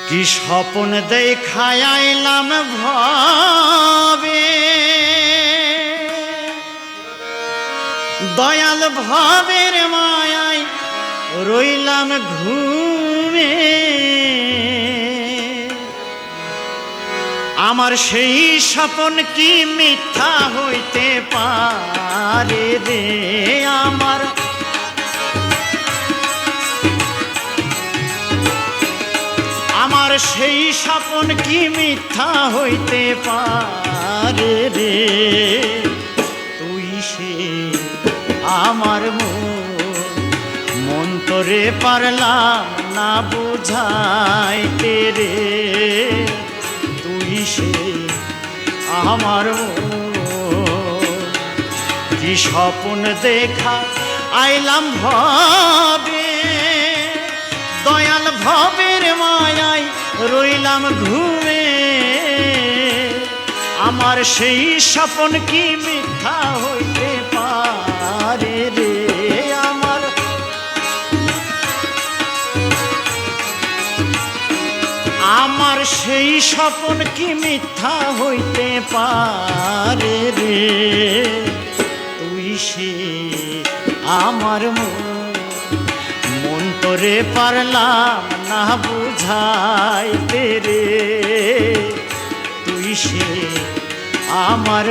কি স্বপ্ন দেখায় আইলাম ভবে, দয়াল ভবের মায়ায় রইলাম ঘুমে। আমার সেই স্বপ্ন কি মিথ্যা হইতে পারে রে? আমার সেই স্বপ্ন কি মিথ্যা হইতে পারে রে? তুই সে আমার মন তোরে পারলাম না বুঝাইতে রে। তুই সে আমার কি স্বপ্ন দেখা আইলাম ভবে, দয়াল ভবের মায়ায় রইলাম ঘুমে। আমার সেই স্বপ্ন কি মিথ্যা হইতে পারে রে? আমার সেই স্বপ্ন কি মিথ্যা হইতে পারে রে? তুই সে আমার মন তোরে পারলাম না বুঝাইতে রে। তুই সে আমার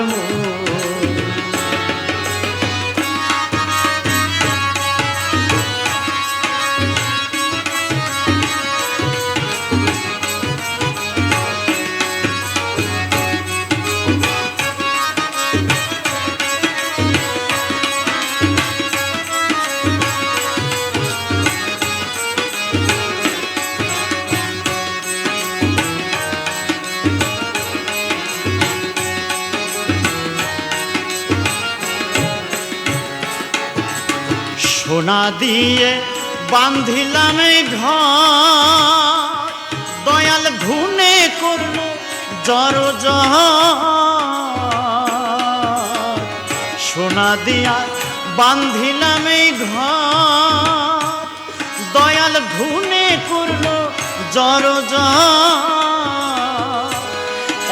সোনা দিয়ে বান্ধিলাম ঘর, দয়াল ঘুনে করলো জড় জহর। সোনা দিয়া বান্ধিলাম ঘর, দয়াল ঘুনে করলো জড় জহর।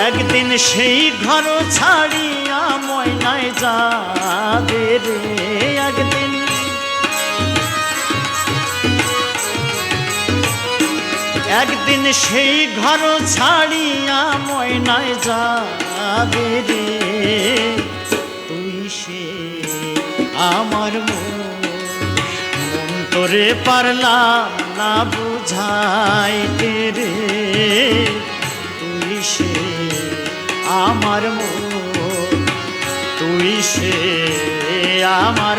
একদিন সেই ঘর ছাড়িয়া ময়নায় যাবে রে। একদিন সেই ঘর ছাড়িয়া ময়নায় যাবে রে। তুই সে আমার মন তোরে পারলাম না বুঝাইতে রে। তুই সে আমার তুই সে আমার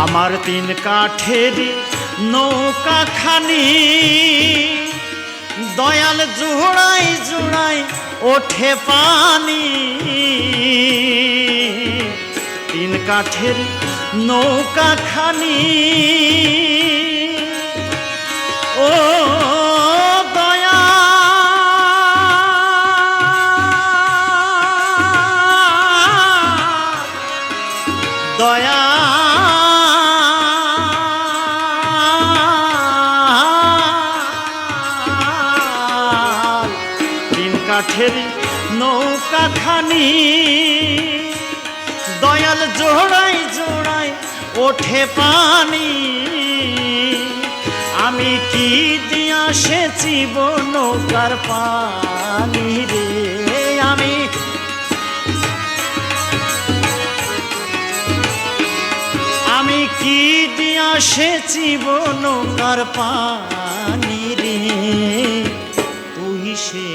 আমার তিন কাঠের নৌকা খানি, দয়াল জোড়াই জোড়াই ওঠে পানি। তিন কাঠের নৌকা খানি ও দয়া, দয়া কাঠের নৌকা খানি, দয়াল জোড়াই জোড়াই ওঠে পানি। আমি কি দিয়া সেচিব নৌকার পানি রে? আমি কি দিয়া সেচিব নৌকার পানি রে? তুই সে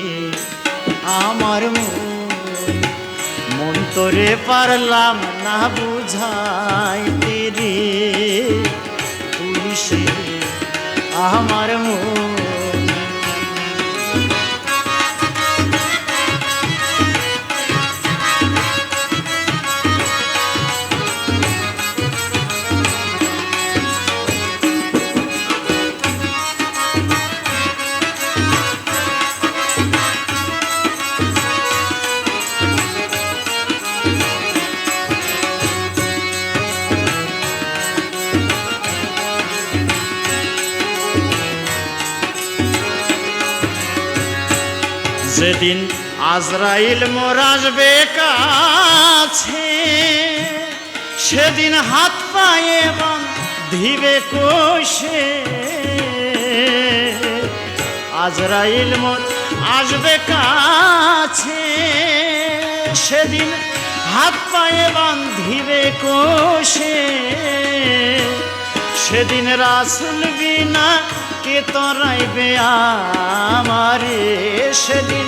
আমার মন তোরে পারলাম না বুঝাইতে রে। তুই সে আমার মন। যেদিন আজরাইল মোর আসবে কাছে, সেদিন হাত পায়ে বাঁধিবে কোষে। আজরাইল মোর আসবে কাছে, সেদিন হাত পায়ে বাঁধিবে কোষে। সেদিন রাসূল বিনা কে তরাইবে আমারে। সেদিন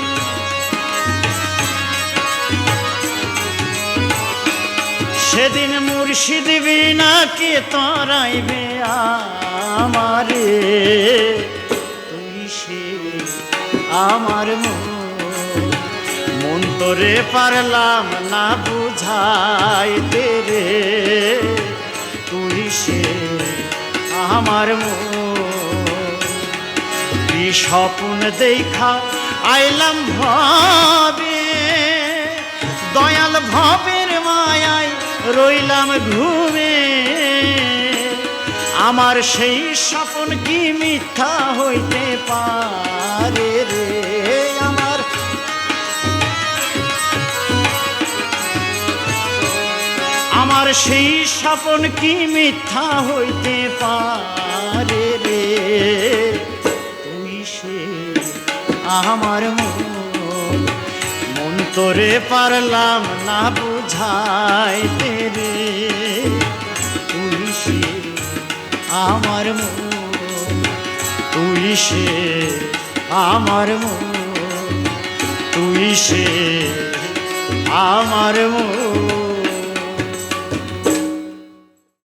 সেদিন মুর্শিদ বিনা কে তরাইবে আমারে। তুই সে আমার মন তোরে পারলাম না বুঝাইতে রে। তুই সে আমার কি স্বপ্ন দেখা আইলাম ভবে, দয়াল ভবের মায়ায় রইলাম ঘুমে। আমার সেই স্বপ্ন কি মিথ্যা হইতে পারে রে। আমার সেই স্বপ্ন কি মিথ্যা হইতে পারে রে। তুই সে আমার মন তোরে পারলাম না বুঝাইতে রে। তুই সে আমার তুই সে আমার তুই সে আমার